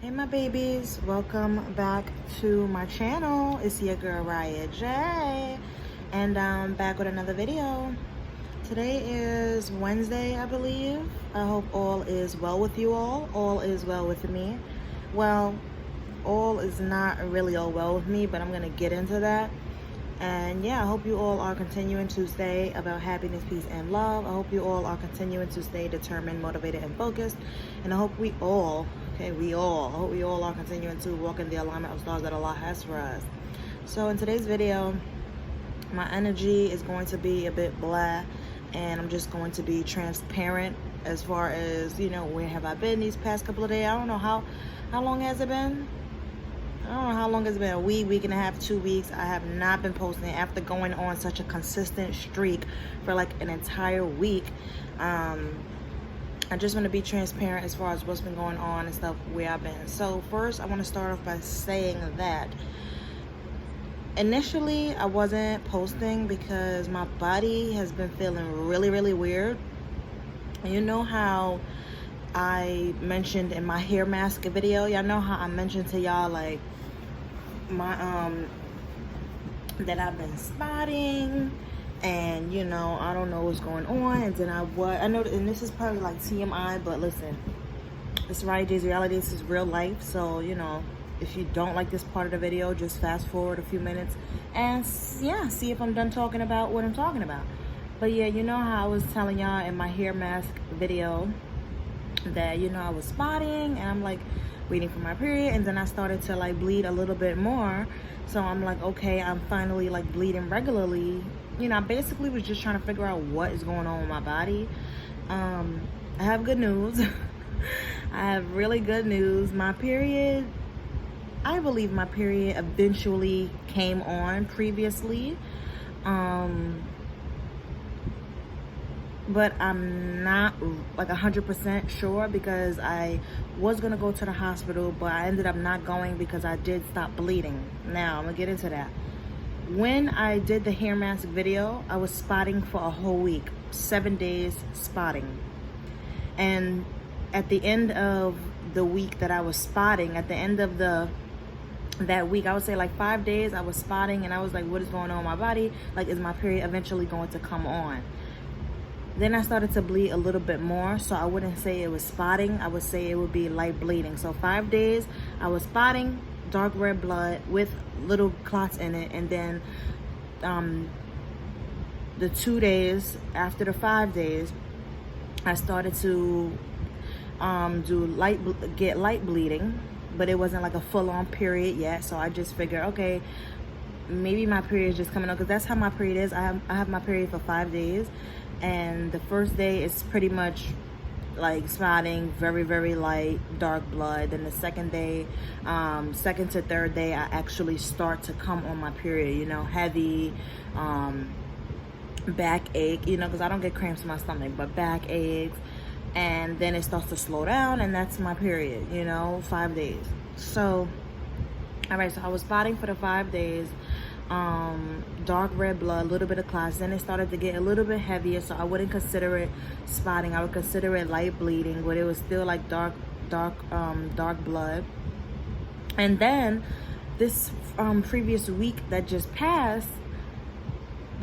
Hey my babies, welcome back to my channel. It's your girl Riah J, and I'm back with another video. Today is Wednesday, I believe. I hope all is well with you all. All is well with me. Well, all is not really all well with me, but I'm gonna get into that. And yeah, I hope you all are continuing to stay about happiness, peace, and love. I hope you all are continuing to stay determined, motivated, and focused. And I hope we all, I hope we all are continuing to walk in the alignment of stars that Allah has for us. So in today's video, my energy is going to be a bit blah, and I'm just going to be transparent as far as, you know, where have I been these past couple of days. I don't know how long has it been? I don't know how long it's been, a week and a half, 2 weeks. I have not been posting after going on such a consistent streak for like an entire week. I just want to be transparent as far as what's been going on and stuff, where I've been. So first, I want to start off by saying that initially I wasn't posting because my body has been feeling really weird. And you know how I mentioned in my hair mask video, y'all know how I mentioned to y'all like my that I've been spotting, and you know, I don't know what's going on. And then I know, and this is probably like TMI, but listen, it's Riahjaysreality, this is real life. So you know, if you don't like this part of the video, just fast forward a few minutes and yeah, see if I'm done talking about what I'm talking about. But yeah, you know how I was telling y'all in my hair mask video that, you know, I was spotting and I'm like waiting for my period, and then I started to like bleed a little bit more. So I'm like, okay, I'm finally like bleeding regularly. You know, I basically was just trying to figure out what is going on with my body. I have good news. I have really good news. My period, I believe my period eventually came on previously. But I'm not like 100% sure, because I was gonna go to the hospital, but I ended up not going because I did stop bleeding. Now I'm gonna get into that. When I did the hair mask video, I was spotting for a whole week, 7 days spotting. And at the end of the week that I was spotting, at the end of that week, I would say like 5 days, I was spotting, and I was like, what is going on with my body? Like, is my period eventually going to come on? Then I started to bleed a little bit more, so I wouldn't say it was spotting. I would say it would be light bleeding. So 5 days, I was spotting, dark red blood with little clots in it. And then the 2 days after the 5 days, I started to get light bleeding, but it wasn't like a full-on period yet. So I just figured, okay, maybe my period is just coming up, because that's how my period is. I have my period for 5 days. And the first day is pretty much like spotting, very light, dark blood. Then the second day, second to third day, I actually start to come on my period, you know, heavy, backache, you know, because I don't get cramps in my stomach, but backaches. And then it starts to slow down, and that's my period, you know, 5 days. So, all right, so I was spotting for the 5 days. Dark red blood, a little bit of clots. Then it started to get a little bit heavier, so I wouldn't consider it spotting. I would consider it light bleeding, but it was still like dark blood. And then this previous week that just passed,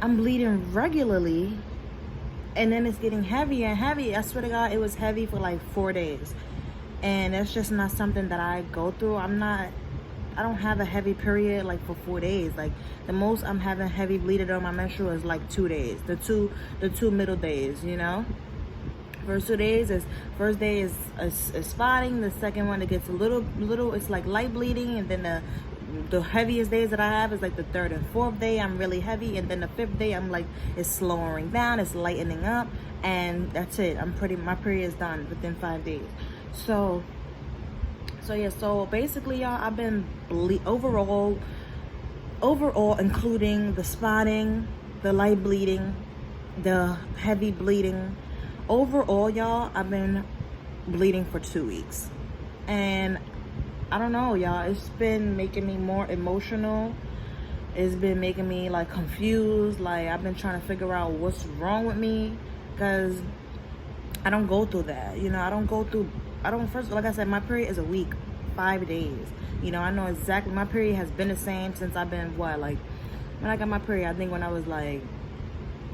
I'm bleeding regularly, and then it's getting heavier and heavy. I swear to God, it was heavy for like 4 days, and that's just not something that I go through. I don't have a heavy period like for 4 days. Like the most I'm having heavy bleeding on my menstrual is like 2 days. The two middle days, you know. First day is spotting. The second one, it gets a little, it's like light bleeding, and then the heaviest days that I have is like the third and fourth day. I'm really heavy, and then the fifth day I'm like, it's slowing down, it's lightening up, and that's it. My period is done within 5 days. So yeah, so basically, y'all, I've been overall, including the spotting, the light bleeding, the heavy bleeding, overall, y'all, I've been bleeding for 2 weeks. And I don't know, y'all, it's been making me more emotional. It's been making me like confused. Like, I've been trying to figure out what's wrong with me, because I don't go through that, you know. First, like I said, my period is a week. 5 days. You know, I know exactly, my period has been the same since I've been, what, like, when I got my period, I think when I was like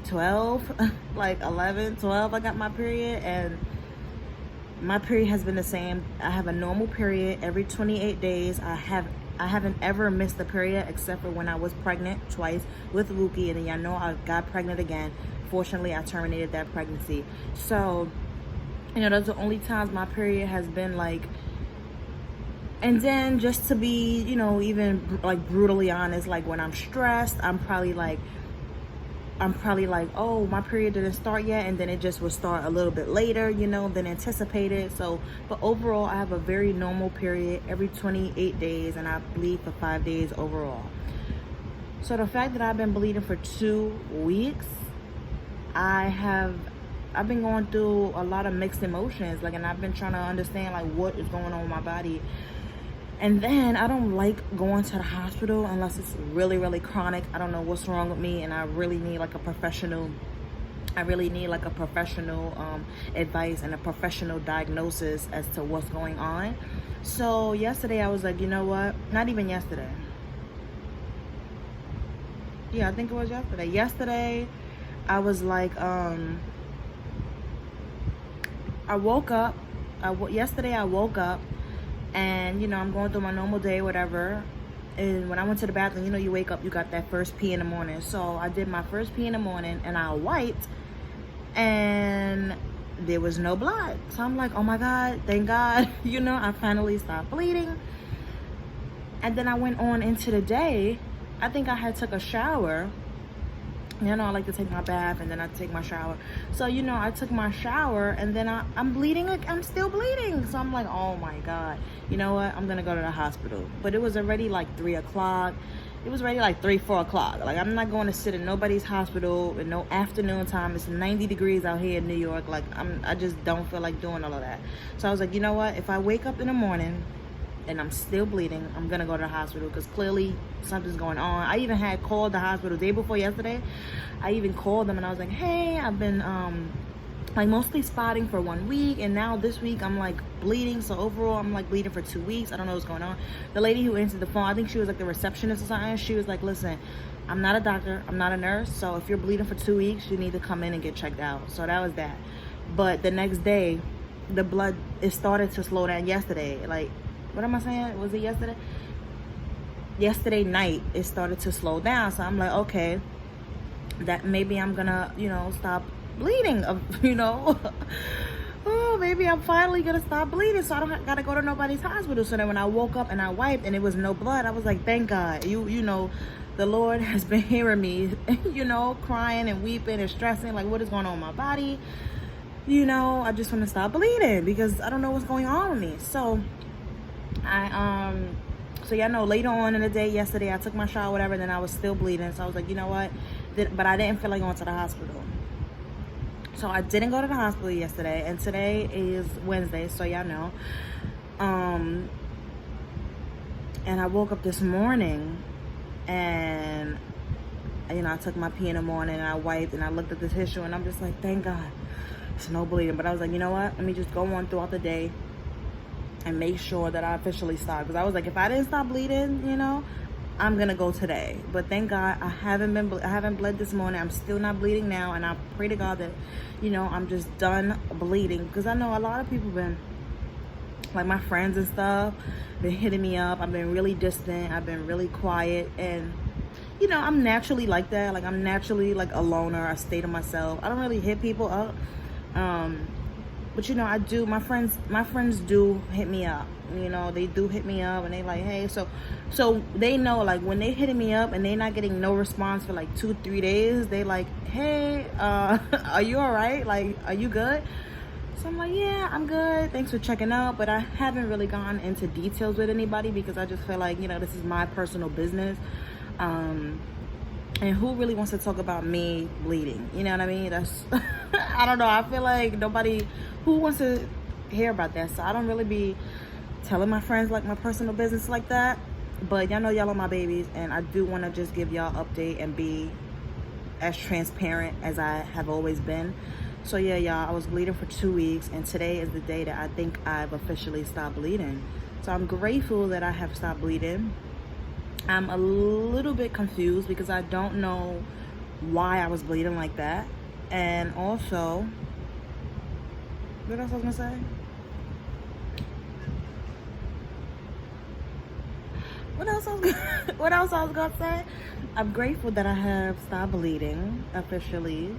12, like 11, 12, I got my period, and my period has been the same. I have a normal period every 28 days. I haven't ever missed a period except for when I was pregnant twice with Wookie, and then y'all know I got pregnant again. Fortunately, I terminated that pregnancy. So, you know, those are the only times my period has been like. And then just to be, you know, even like brutally honest, like when I'm stressed, I'm probably like, oh, my period didn't start yet, and then it just will start a little bit later, you know, than anticipated. So, but overall, I have a very normal period every 28 days, and I bleed for 5 days overall. So the fact that I've been bleeding for 2 weeks, I've been going through a lot of mixed emotions, like, and I've been trying to understand like what is going on with my body. And then I don't like going to the hospital unless it's really, really chronic. I don't know what's wrong with me, and I really need like a professional. Advice and a professional diagnosis as to what's going on. So yesterday I was like, you know what? Not even yesterday. Yeah, I think it was yesterday. Yesterday I was like, I woke up. Yesterday I woke up. And, you know, I'm going through my normal day, whatever. And when I went to the bathroom, you know, you wake up, you got that first pee in the morning. So I did my first pee in the morning, and I wiped, and there was no blood. So I'm like, oh my God, thank God. You know, I finally stopped bleeding. And then I went on into the day. I think I had took a shower. You know, I like to take my bath and then I take my shower. So, you know, I took my shower, and then I'm bleeding. I'm still bleeding. So I'm like, oh my God. You know what? I'm going to go to the hospital. But it was already like 3 o'clock. It was already like 3, 4 o'clock. Like, I'm not going to sit in nobody's hospital in no afternoon time. It's 90 degrees out here in New York. Like, I just don't feel like doing all of that. So I was like, you know what? If I wake up in the morning and I'm still bleeding, I'm gonna go to the hospital, because clearly something's going on. I even had called the hospital the day before yesterday. I even called them and I was like, hey, I've been like mostly spotting for 1 week, and now this week I'm like bleeding. So overall I'm like bleeding for 2 weeks. I don't know what's going on. The lady who answered the phone, I think she was like the receptionist or something, she was like, listen, I'm not a doctor, I'm not a nurse, so if you're bleeding for 2 weeks, you need to come in and get checked out. So that was that. But the next day, the blood, it started to slow down yesterday. Like, what am I saying? Was it yesterday? Yesterday night, it started to slow down. So I'm like, okay, that maybe I'm gonna, you know, stop bleeding, you know. Oh, maybe I'm finally gonna stop bleeding, so I don't gotta go to nobody's hospital. So then when I woke up and I wiped and it was no blood, I was like, thank God. You know, the Lord has been hearing me, you know, crying and weeping and stressing, like, what is going on with my body? You know, I just want to stop bleeding because I don't know what's going on with me. So so yeah, no, later on in the day yesterday, I took my shower, whatever, then I was still bleeding. So I was like, you know what? But I didn't feel like going to the hospital. So I didn't go to the hospital yesterday, and today is Wednesday, so y'all know. And I woke up this morning, and, you know, I took my pee in the morning, and I wiped, and I looked at the tissue, and I'm just like, thank God, it's no bleeding. But I was like, you know what? Let me just go on throughout the day and make sure that I officially stop. Because I was like, if I didn't stop bleeding, you know, I'm gonna go today. But thank God I haven't bled this morning. I'm still not bleeding now, and I pray to God that, you know, I'm just done bleeding. Because I know a lot of people been, like my friends and stuff, been hitting me up. I've been really distant. I've been really quiet, and you know, I'm naturally like that. Like, I'm naturally like a loner. I stay to myself. I don't really hit people up. But you know, I do. My friends do hit me up. You know, they do hit me up, and they like, hey, so they know, like, when they hitting me up and they not getting no response for like 2-3 days, they like, hey, are you all right? Like, are you good? So I'm like, yeah, I'm good. Thanks for checking out. But I haven't really gone into details with anybody because I just feel like, you know, this is my personal business. And who really wants to talk about me bleeding? You know what I mean? That's, I don't know. I feel like nobody, who wants to hear about that? So I don't really be telling my friends like my personal business like that. But y'all know y'all are my babies, and I do want to just give y'all update and be as transparent as I have always been. So yeah, y'all, I was bleeding for 2 weeks, and today is the day that I think I've officially stopped bleeding. So I'm grateful that I have stopped bleeding. I'm a little bit confused because I don't know why I was bleeding like that. And also, what else I was gonna say? What else I was gonna say? I'm grateful that I have stopped bleeding officially.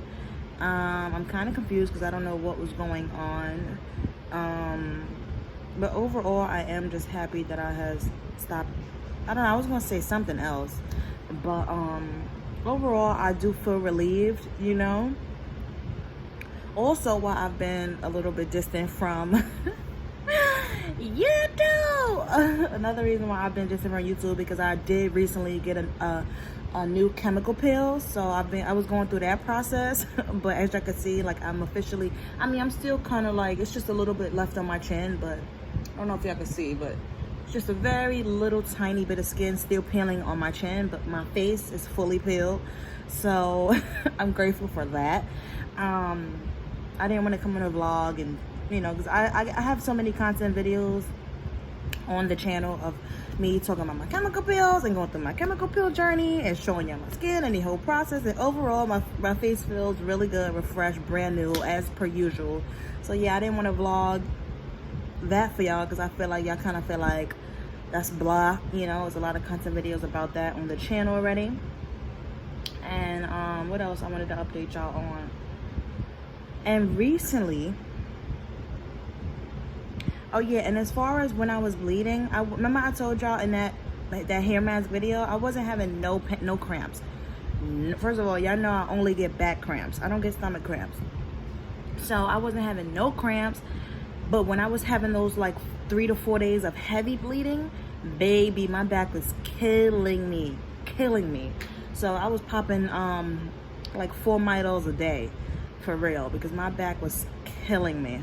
I'm kind of confused because I don't know what was going on. But overall, I am just happy that I have stopped. I don't know, I was gonna say something else, but overall, I do feel relieved, you know. Also, while I've been a little bit distant from YouTube, another reason why I've been distant from YouTube because I did recently get a new chemical pill, so I was going through that process. But as you can see, like I'm still kind of like, it's just a little bit left on my chin, but I don't know if y'all can see, but it's just a very little tiny bit of skin still peeling on my chin, but my face is fully peeled, so I'm grateful for that. I didn't want to come in a vlog and, you know, because I have so many content videos on the channel of me talking about my chemical pills and going through my chemical pill journey and showing y'all my skin and the whole process. And overall, my face feels really good, refreshed, brand new, as per usual. So yeah, I didn't want to vlog that for y'all because I feel like y'all kind of feel like that's blah, you know. There's a lot of content videos about that on the channel already. And what else I wanted to update y'all on. And recently, oh yeah, and as far as when I was bleeding, remember I told y'all in that hair mask video, I wasn't having no cramps. First of all, y'all know I only get back cramps. I don't get stomach cramps. So I wasn't having no cramps. But when I was having those like 3 to 4 days of heavy bleeding, baby, my back was killing me. So I was popping like 4 Midol a day, for real, because my back was killing me.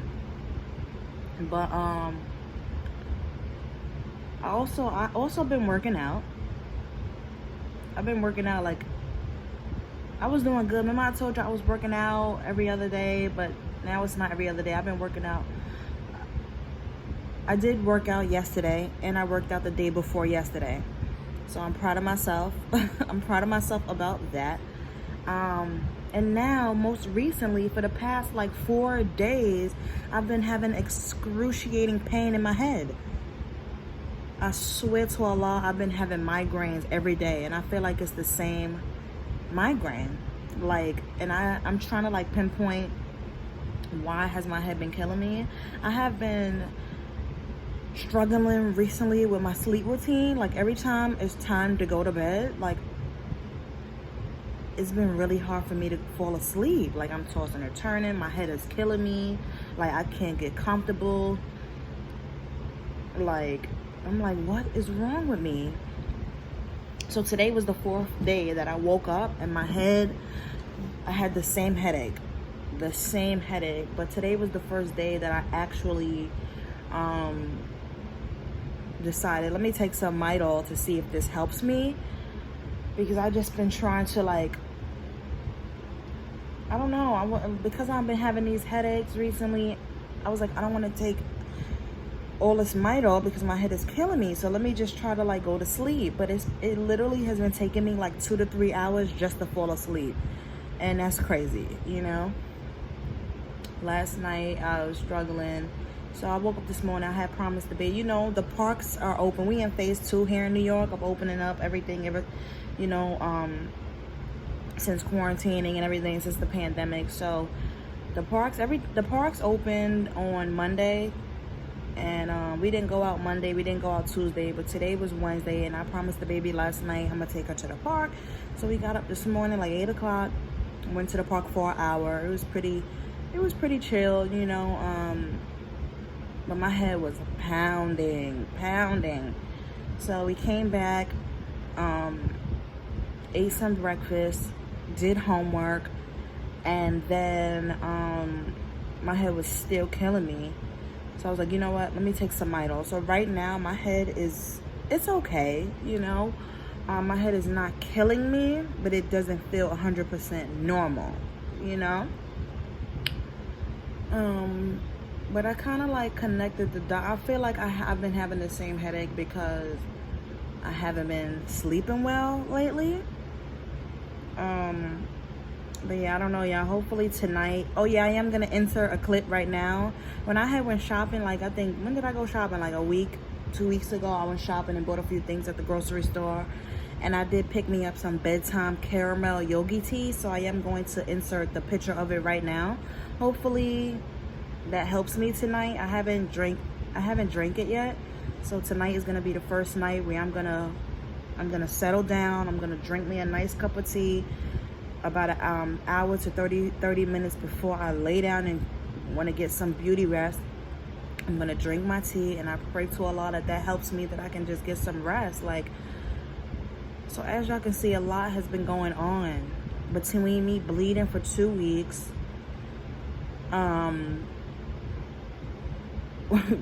But I also been working out. I've been working out, like I was doing good. Remember I told you I was working out every other day, but now it's not every other day. I've been working out. I did work out yesterday, and I worked out the day before yesterday. So I'm proud of myself. I'm proud of myself about that. And now, most recently, for the past like 4 days, I've been having excruciating pain in my head. I swear to Allah, I've been having migraines every day, and I feel like it's the same migraine. Like, and I'm trying to like pinpoint why has my head been killing me. I have been struggling recently with my sleep routine. Like every time it's time to go to bed, like it's been really hard for me to fall asleep. Like I'm tossing and turning, my head is killing me. Like I can't get comfortable. Like I'm like, what is wrong with me? So today was the 4th day that I woke up and my head, I had the same headache. But today was the first day that I actually decided, let me take some Midol to see if this helps me, because I just been trying to like, I don't know, because I've been having these headaches recently. I was like, I don't want to take all this Midol because my head is killing me, so let me just try to like go to sleep. But it literally has been taking me like 2 to 3 hours just to fall asleep, and that's crazy, you know. Last night I was struggling. So I woke up this morning. I had promised the baby, you know, the parks are open. We in phase 2 here in New York of opening up everything, you know, since quarantining and everything, since the pandemic. So the parks opened on Monday, and we didn't go out Monday, we didn't go out Tuesday, but today was Wednesday, and I promised the baby last night I'm gonna take her to the park. So we got up this morning like 8 o'clock, went to the park for an hour. It was pretty chill, you know. But my head was pounding. So we came back, ate some breakfast, did homework, and then my head was still killing me. So I was like, you know what, let me take some Midol. So right now my head it's okay, you know. My head is not killing me, but it doesn't feel 100% normal, you know. But I kind of like connected the dot. I feel like I've been having the same headache because I haven't been sleeping well lately. But yeah, I don't know, y'all. Hopefully tonight. Oh yeah, I am gonna insert a clip right now. When I went shopping, like I think, when did I go shopping? Like a week, 2 weeks ago. I went shopping and bought a few things at the grocery store, and I did pick me up some bedtime caramel yogi tea. So I am going to insert the picture of it right now. Hopefully that helps me tonight. I haven't drank it yet. So tonight is gonna be the first night where I'm gonna settle down. I'm gonna drink me a nice cup of tea about an hour to 30 minutes before I lay down and want to get some beauty rest. I'm gonna drink my tea, and I pray to Allah that helps me, that I can just get some rest. Like, so as y'all can see, a lot has been going on between me bleeding for 2 weeks,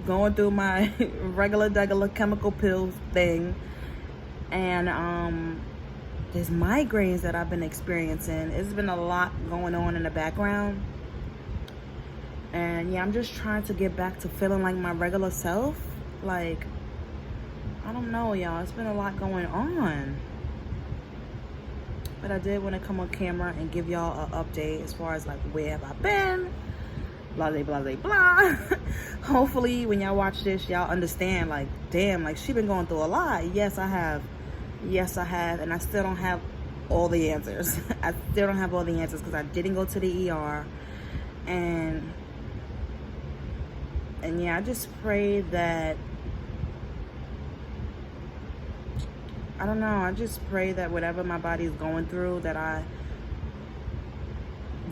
going through my regular chemical pills thing, and there's migraines that I've been experiencing. It's been a lot going on in the background. And yeah, I'm just trying to get back to feeling like my regular self. Like, I don't know, y'all. It's been a lot going on. But I did want to come on camera and give y'all an update as far as like, where have I been? Blah, blah, blah, blah, blah. Hopefully when y'all watch this, y'all understand, like, damn, like, she been going through a lot. Yes, I have. Yes, I have, and I still don't have all the answers. I still don't have all the answers because I didn't go to the ER. And yeah, I just pray that, I don't know, I just pray that whatever my body is going through, that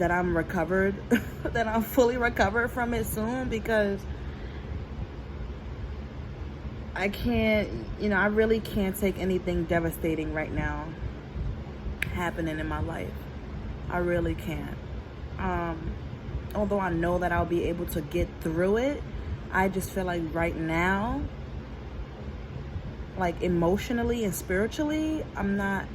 I'm recovered, that I'm fully recovered from it soon, because I can't, I really can't take anything devastating right now happening in my life. I really can't. Although I know that I'll be able to get through it, I just feel like right now, like emotionally and spiritually, I'm not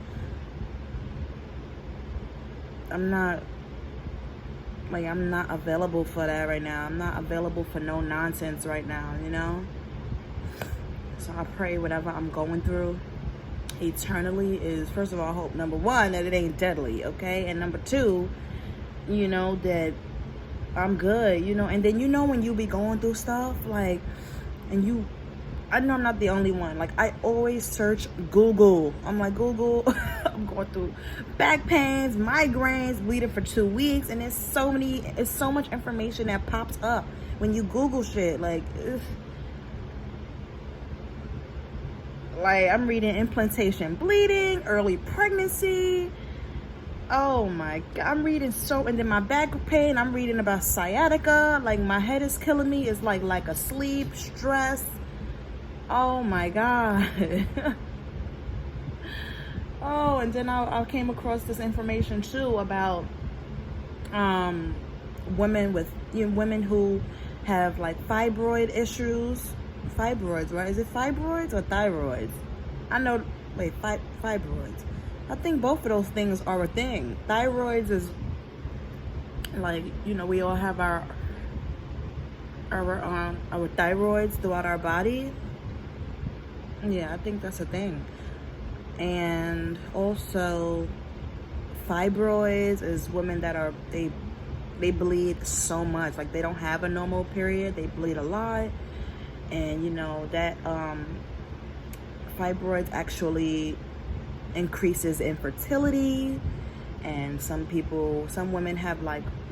available for that right now. I'm not available for no nonsense right now, So I pray whatever I'm going through eternally is, first of all, I hope, number one, that it ain't deadly, okay? And number two, that I'm good, and then when you be going through stuff, like, and I know I'm not the only one. Like, I always search Google. I'm like, Google, I'm going through back pains, migraines, bleeding for 2 weeks, and it's so much information that pops up when you Google shit. Like, I'm reading implantation bleeding, early pregnancy. Oh my God, I'm reading and then my back pain, I'm reading about sciatica. Like, my head is killing me. It's like a sleep, stress. Oh my God. Oh, and then I came across this information too about women who have like fibroid issues. Fibroids, right? Is it fibroids or thyroids? Fibroids. I think both of those things are a thing. Thyroids is like, we all have our thyroids throughout our body. Yeah, I think that's a thing. And also fibroids is women that they bleed so much. Like, they don't have a normal period. They bleed a lot. And that fibroids actually increases infertility, and some women have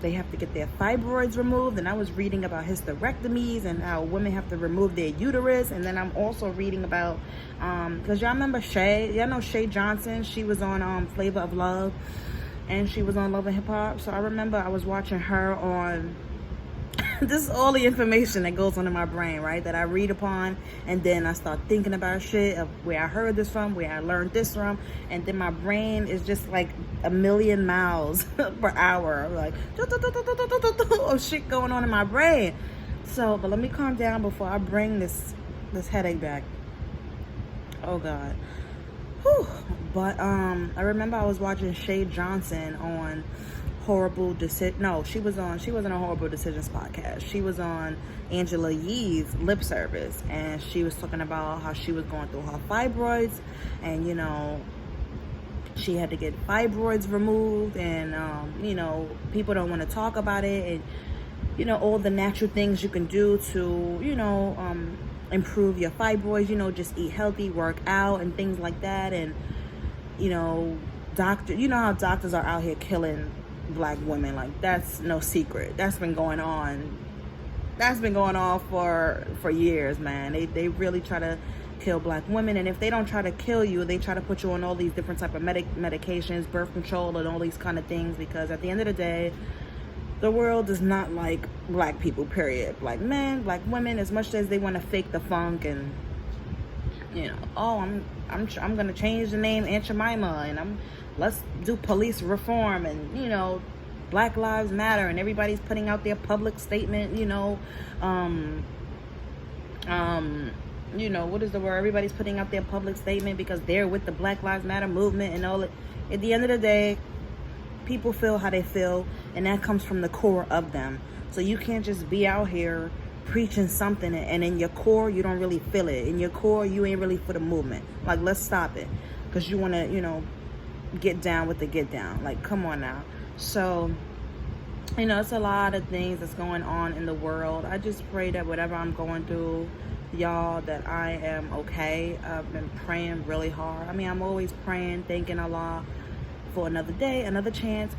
they have to get their fibroids removed. And I was reading about hysterectomies and how women have to remove their uterus. And then I'm also reading about because y'all remember y'all know Shay Johnson. She was on Flavor of Love, and she was on Love and Hip Hop. So I remember I was watching her on this is all the information that goes on in my brain, right? That I read upon, and then I start thinking about shit of where I heard this from, where I learned this from, and then my brain is just like a million miles per hour, like of shit going on in my brain. So, but let me calm down before I bring this headache back. Oh God. Whew. But I remember I was watching Shay Johnson on Horrible Decision. No, she wasn't a Horrible Decisions podcast. She was on Angela Yee's Lip Service, and she was talking about how she was going through her fibroids, and she had to get fibroids removed, and people don't want to talk about it, and all the natural things you can do to improve your fibroids. Just eat healthy, work out, and things like that. And how doctors are out here killing black women. Like, that's no secret. That's been going on for years, man. They really try to kill black women, and if they don't try to kill you, they try to put you on all these different type of medications, birth control, and all these kind of things, because at the end of the day, the world does not like black people, period. Black men, black women, as much as they want to fake the funk and I'm gonna change the name Aunt Jemima, and let's do police reform, and Black Lives Matter, and everybody's putting out their public statement, what is the word? Everybody's putting out their public statement because they're with the Black Lives Matter movement and all it. At the end of the day, people feel how they feel, and that comes from the core of them. So you can't just be out here preaching something and in your core you don't really feel it. In your core you ain't really for the movement. Like, let's stop it, because you want to get down with the get down. Like, come on now. So it's a lot of things that's going on in the world. I just pray that whatever I'm going through, y'all, that I am okay. I've been praying really hard. I'm always praying, thanking Allah for another day, another chance,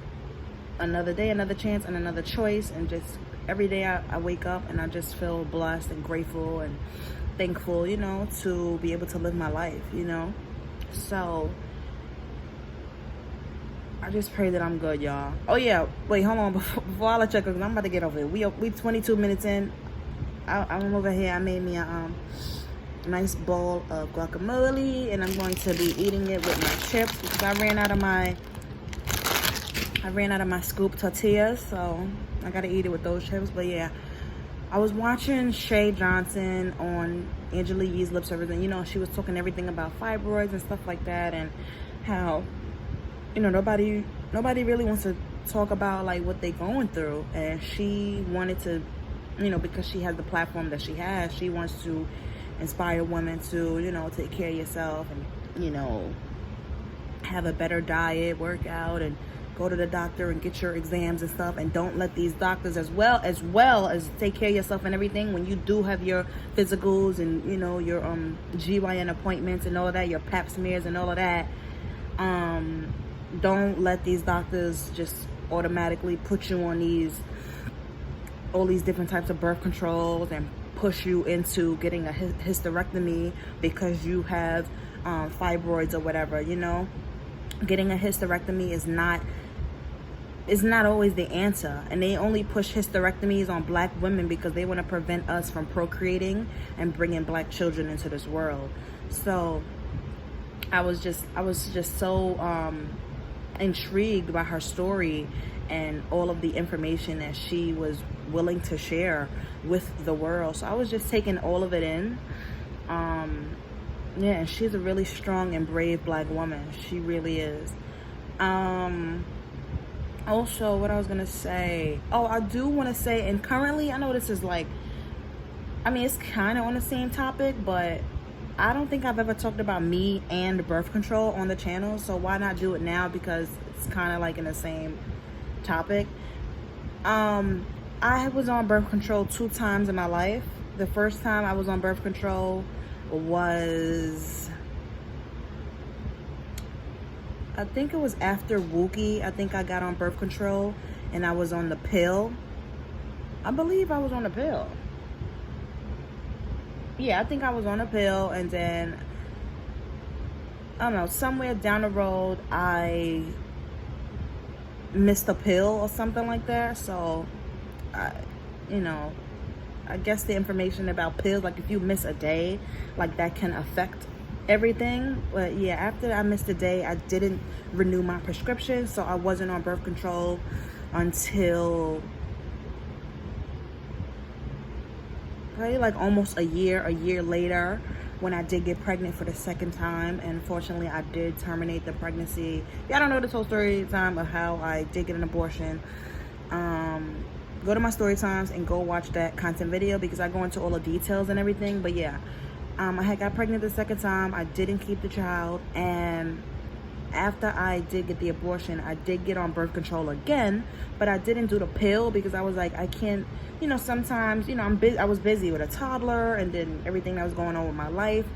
another day, another chance, and another choice. And just every day I wake up and I just feel blessed and grateful and thankful, to be able to live my life, So I just pray that I'm good, y'all. Oh yeah, wait, hold on, before I let you go, because I'm about to get over it. We 22 minutes in. I'm over here. I made me a nice bowl of guacamole, and I'm going to be eating it with my chips, because I ran out of my scoop tortillas, so I gotta eat it with those chips. But yeah, I was watching Shay Johnson on Angela Yee's Lip Service, and she was talking everything about fibroids and stuff like that, and how nobody really wants to talk about like what they going through. And she wanted to, because she has the platform that she has, she wants to inspire women to take care of yourself, and have a better diet, work out, and go to the doctor and get your exams and stuff. And don't let these doctors, as well as take care of yourself and everything, when you do have your physicals and your GYN appointments and all of that, your pap smears and all of that, don't let these doctors just automatically put you on all these different types of birth controls and push you into getting a hysterectomy because you have fibroids or whatever. Getting a hysterectomy is not always the answer, and they only push hysterectomies on black women because they want to prevent us from procreating and bringing black children into this world. So I was just so intrigued by her story and all of the information that she was willing to share with the world. So I was just taking all of it in. And she's a really strong and brave black woman. She really is. Also, what I was gonna say, I do want to say, and currently I know this is like, it's kind of on the same topic, but I don't think I've ever talked about me and birth control on the channel, so why not do it now, because it's kind of like in the same topic. I was on birth control 2 times in my life. The first time I was on birth control was, I think it was after Wookie. I think I got on birth control and I was on the pill. I believe I was on the pill. Yeah, I think I was on a pill, and then I don't know, somewhere down the road I missed a pill or something like that. So I guess the information about pills, like if you miss a day, like that can affect everything. But yeah, after I missed a day, I didn't renew my prescription, so I wasn't on birth control until probably like almost a year later. when I did get pregnant for the second time. And unfortunately, I did terminate the pregnancy. Yeah, I don't know this whole story time of how I did get an abortion. Go to my story times and go watch that content video because I go into all the details and everything. But yeah, I had got pregnant the second time. I didn't keep the child, and after I did get the abortion, I did get on birth control again, but I didn't do the pill because I was like, I can't, you know, sometimes, you know, I was busy with a toddler and then everything that was going on with my life.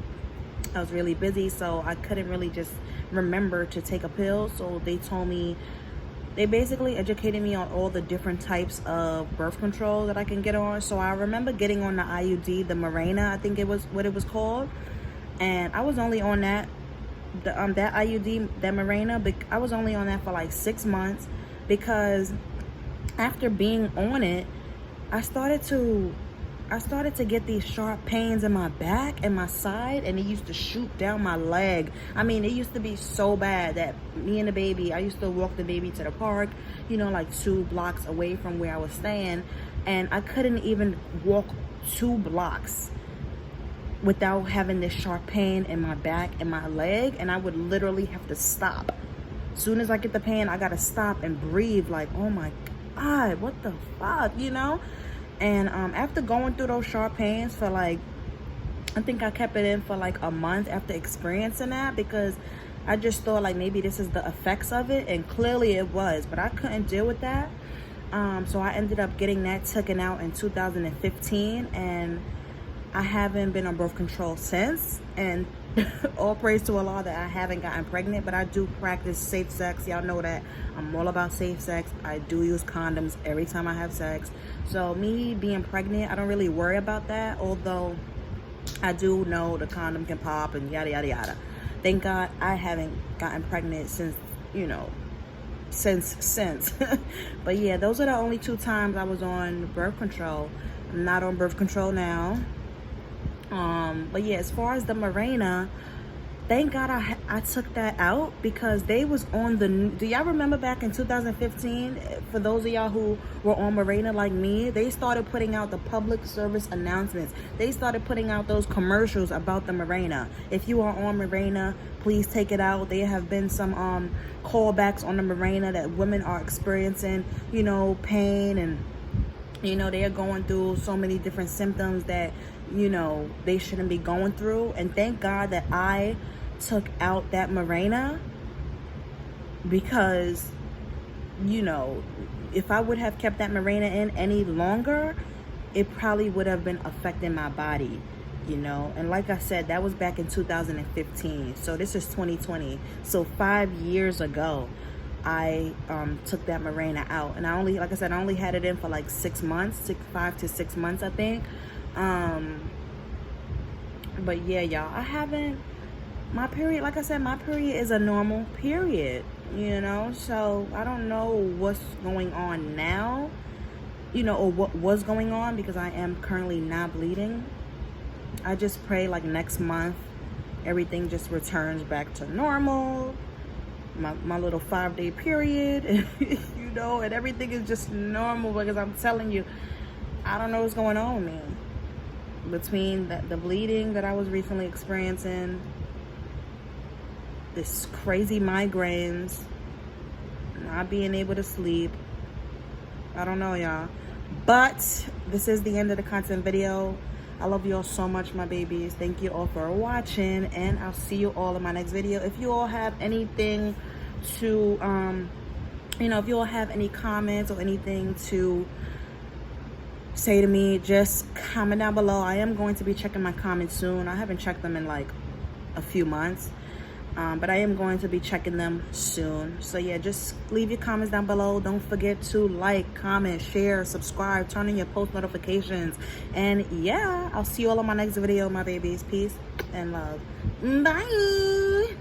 I was really busy, so I couldn't really just remember to take a pill. So they told me, they basically educated me on all the different types of birth control that I can get on. So I remember getting on the IUD, the Mirena, I think it was what it was called. And I was only on that IUD, that Mirena, but I was only on that for like 6 months because after being on it, I started to get these sharp pains in my back and my side, and it used to shoot down my leg. I mean, it used to be so bad that me and the baby, I used to walk the baby to the park, you know, like 2 blocks away from where I was staying, and I couldn't even walk 2 blocks without having this sharp pain in my back and my leg, and I would literally have to stop. As soon as I get the pain, I gotta stop and breathe, like, oh my God, what the fuck, you know? And after going through those sharp pains for like, I think I kept it in for like a month after experiencing that, because I just thought like maybe this is the effects of it, and clearly it was, but I couldn't deal with that. So I ended up getting that taken out in 2015, and I haven't been on birth control since. And all praise to Allah that I haven't gotten pregnant, but I do practice safe sex. Y'all know that I'm all about safe sex. I do use condoms every time I have sex. So me being pregnant, I don't really worry about that, although I do know the condom can pop and yada yada yada. Thank God I haven't gotten pregnant since, you know, since but yeah, those are the only 2 times I was on birth control. I'm not on birth control now. But yeah, as far as the Mirena, thank God I took that out, because they was on the, do y'all remember back in 2015, for those of y'all who were on Mirena like me, they started putting out the public service announcements. They started putting out those commercials about the Mirena. If you are on Mirena, please take it out. There have been some callbacks on the Mirena that women are experiencing, you know, pain, and you know, they are going through so many different symptoms that, you know, they shouldn't be going through. And thank God that I took out that Mirena, because, you know, if I would have kept that Mirena in any longer, it probably would have been affecting my body, you know. And like I said, that was back in 2015. So this is 2020. So 5 years ago, I took that Mirena out, and I only, like I said, I only had it in for like 6 months, 5 to 6 months, I think. But yeah, y'all, I haven't, my period, like I said, my period is a normal period, you know. So I don't know what's going on now, you know, or what was going on, because I am currently not bleeding. I just pray like next month everything just returns back to normal. My little 5-day period, you know, and everything is just normal, because I'm telling you, I don't know what's going on with me. Between the bleeding that I was recently experiencing, this crazy migraines, not being able to sleep, I don't know, y'all. But this is the end of the content video. I love you all so much, my babies. Thank you all for watching, and I'll see you all in my next video. If you all have anything to, you know, if you all have any comments or anything to say to me, just comment down below. I am going to be checking my comments soon. I haven't checked them in like a few months, but I am going to be checking them soon. So yeah, just leave your comments down below. Don't forget to like, comment, share, subscribe, turn on your post notifications, and yeah, I'll see you all on my next video, my babies. Peace and love. Bye.